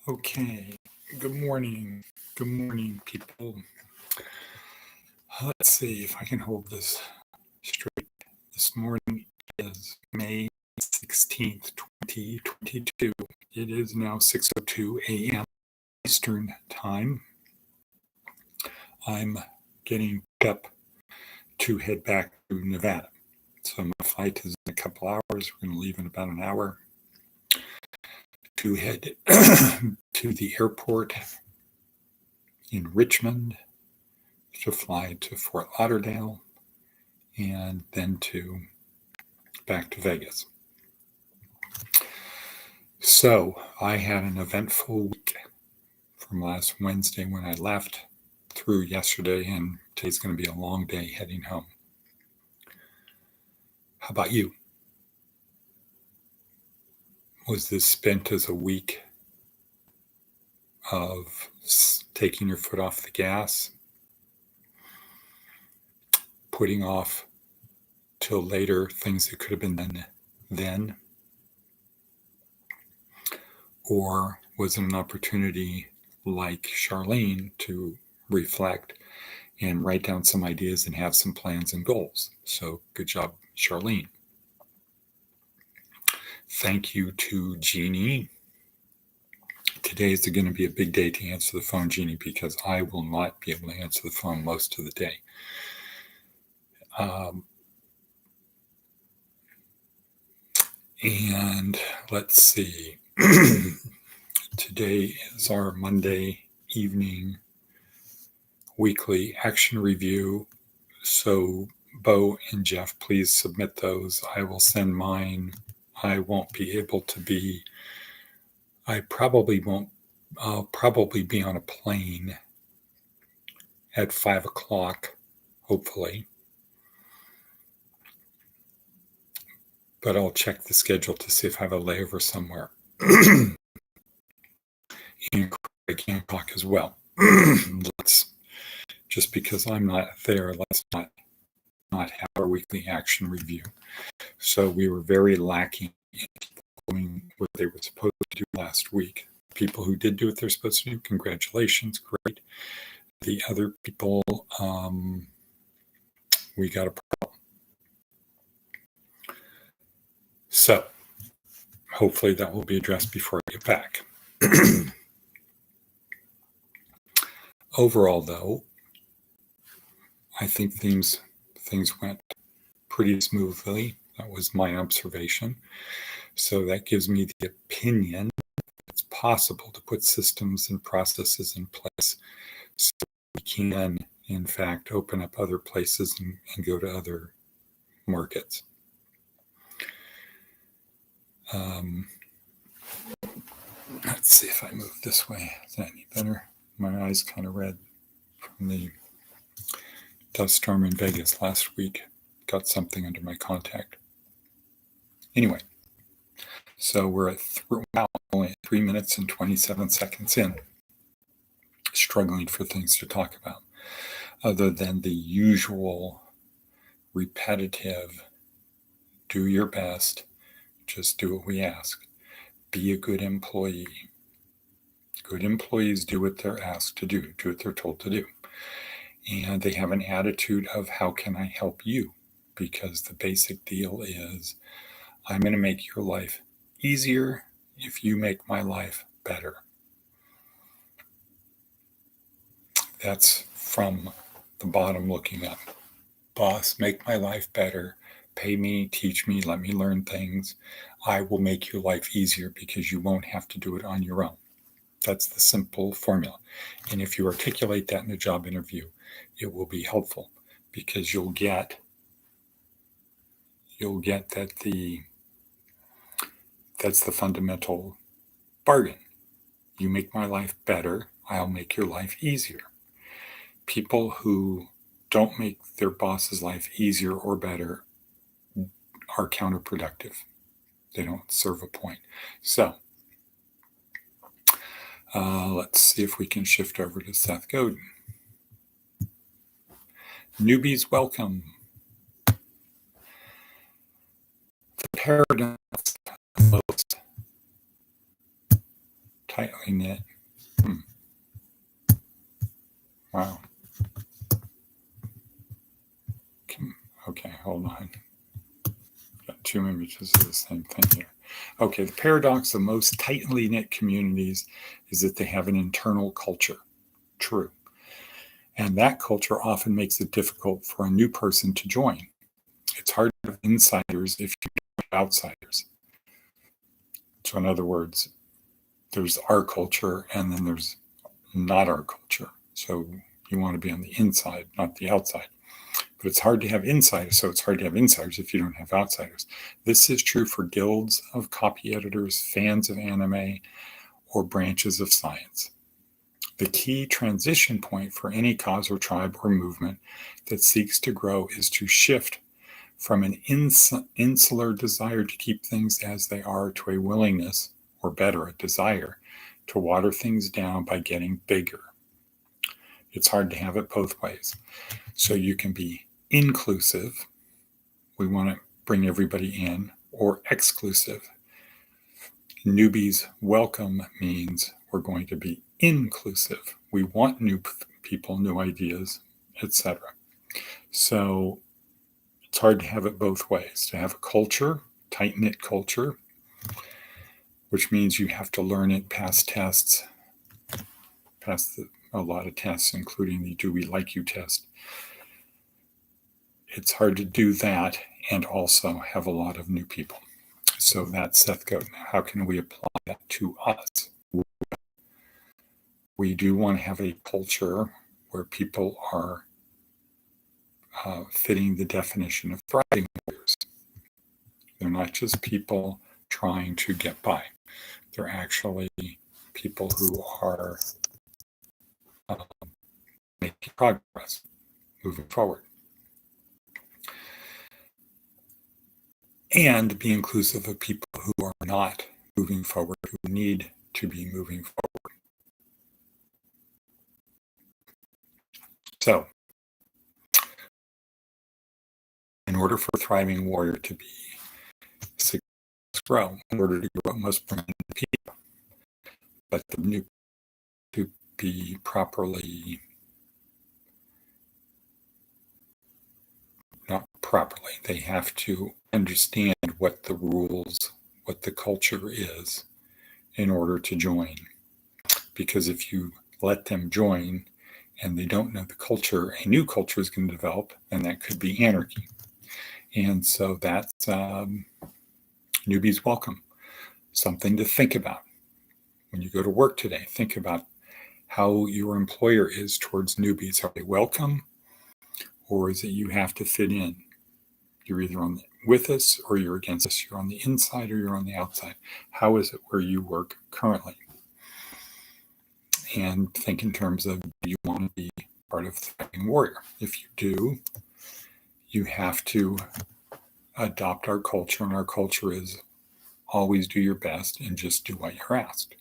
Okay, good morning. Good morning, people. Let's see if I can hold this straight. This morning is May 16th, 2022. It is now 6:02 a.m. Eastern Time. I'm getting up to head back to Nevada. So my flight is in a couple hours. We're going to leave in about an hour to head to the airport in Richmond to fly to Fort Lauderdale and then back to Vegas. So I had an eventful week from last Wednesday when I left through yesterday, and today's going to be a long day heading home. How about you? Was this spent as a week of taking your foot off the gas, putting off till later things that could have been done then? Or was it an opportunity like Charlene to reflect and write down some ideas and have some plans and goals? So good job, Charlene. Thank you to Jeannie. Today is going to be a big day to answer the phone, Jeannie, because I will not be able to answer the phone most of the day. And let's see. Today is our Monday evening weekly action review. So Bo and Jeff, please submit those. I will send mine. I won't be able to be, I'll probably be on a plane at 5 o'clock, hopefully. But I'll check the schedule to see if I have a layover somewhere. And Craig Hancock as well. Just because I'm not there, let's not have our weekly action review. So we were very lacking in people doing what they were supposed to do last week. People who did do what they're supposed to do, congratulations, great. The other people, we got a problem. So hopefully that will be addressed before I get back. Overall, though, I think things went pretty smoothly. That was my observation. So that gives me the opinion it's possible to put systems and processes in place so we can, in fact, open up other places and go to other markets. Let's see if I move this way. Is that any better? My eyes kind of red from the dust storm in Vegas last week. Got something under my contact. Anyway, so we're at only 3 minutes and 27 seconds in, struggling for things to talk about, other than the usual repetitive, do your best, just do what we ask, be a good employee. Good employees do what they're asked to do what they're told to do. And they have an attitude of, how can I help you? Because the basic deal is, I'm going to make your life easier if you make my life better. That's from the bottom looking up. Boss, make my life better. Pay me, teach me, let me learn things. I will make your life easier because you won't have to do it on your own. That's the simple formula. And if you articulate that in a job interview, it will be helpful because you'll get that that's the fundamental bargain. You make my life better, I'll make your life easier. People who don't make their boss's life easier or better are counterproductive. They don't serve a point. So let's see if we can shift over to Seth Godin. Newbies, welcome. The paradox most tightly knit. Wow. Okay, hold on. Got two images of the same thing here. Okay, the paradox of most tightly knit communities is that they have an internal culture. True. And that culture often makes it difficult for a new person to join. It's hard to have insiders if you don't have outsiders. So, in other words, there's our culture and then there's not our culture. So, you want to be on the inside, not the outside. But it's hard to have insiders, so it's hard to have insiders if you don't have outsiders. This is true for guilds of copy editors, fans of anime, or branches of science. The key transition point for any cause or tribe or movement that seeks to grow is to shift from an insular desire to keep things as they are to a willingness, or better, a desire, to water things down by getting bigger. It's hard to have it both ways. So you can be inclusive, we want to bring everybody in, or exclusive. Newbies welcome means we're going to be inclusive. We want new people, new ideas, etc. So it's hard to have it both ways. To have a culture, tight-knit culture, which means you have to learn it, pass tests, a lot of tests, including the Do We Like You test. It's hard to do that and also have a lot of new people. So that's Seth Godin. How can we apply that to us? We do want to have a culture where people are fitting the definition of thriving warriors. They're not just people trying to get by. They're actually people who are making progress, moving forward. And be inclusive of people who are not moving forward, who need to be moving forward. So, in order for a thriving warrior to be successful, grow, in order to grow, must bring in people. But the new to be properly, not properly, they have to understand what the rules, what the culture is in order to join. Because if you let them join and they don't know the culture, a new culture is going to develop, and that could be anarchy. And so that's newbies welcome. Something to think about. When you go to work today, think about how your employer is towards newbies. Are they welcome? Or is it you have to fit in? You're either with us or you're against us. You're on the inside or you're on the outside. How is it where you work currently? And think in terms of, do you want to be part of Thriving Warrior? If you do, you have to adopt our culture, and our culture is always do your best and just do what you're asked.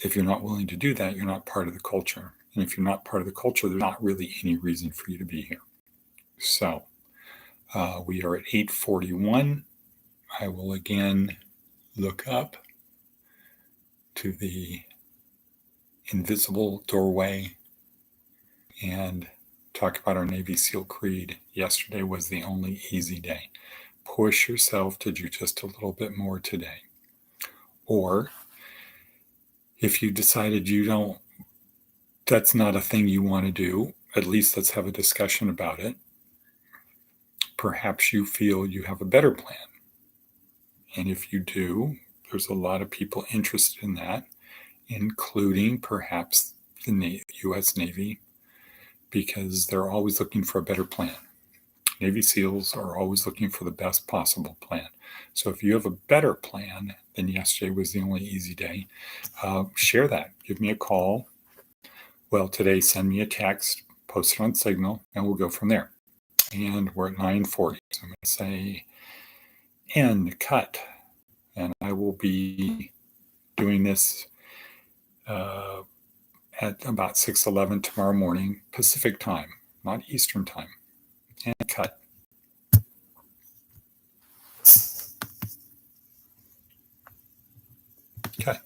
If you're not willing to do that, you're not part of the culture. And if you're not part of the culture, there's not really any reason for you to be here. So we are at 8:41. I will again look up to the invisible doorway and talk about our Navy SEAL creed. Yesterday was the only easy day. Push yourself to do just a little bit more today. Or if you decided that's not a thing you want to do, at least let's have a discussion about it. Perhaps you feel you have a better plan. And if you do, there's a lot of people interested in that, including perhaps the U.S. Navy, because they're always looking for a better plan. Navy SEALs are always looking for the best possible plan. So if you have a better plan than yesterday was the only easy day, share that. Give me a call. Well, today, send me a text, post it on Signal, and we'll go from there. And we're at 9:40. So I'm going to say end, cut. And I will be doing this at about 6:11 tomorrow morning, Pacific time, not Eastern time. And cut. Okay.